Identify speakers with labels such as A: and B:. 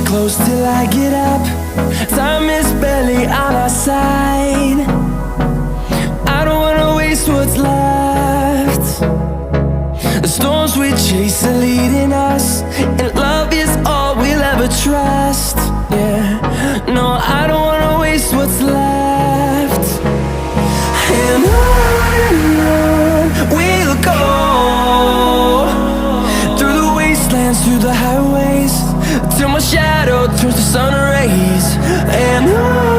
A: close till I get up. Time is barely on our side. I don't wanna waste what's left. The storms we chase are leading us, and love is all we'll ever trust. Yeah, no, I don't wanna waste what's left. And on we'll go, through the wastelands, through the highways, till my shadow turns to sun rays. And on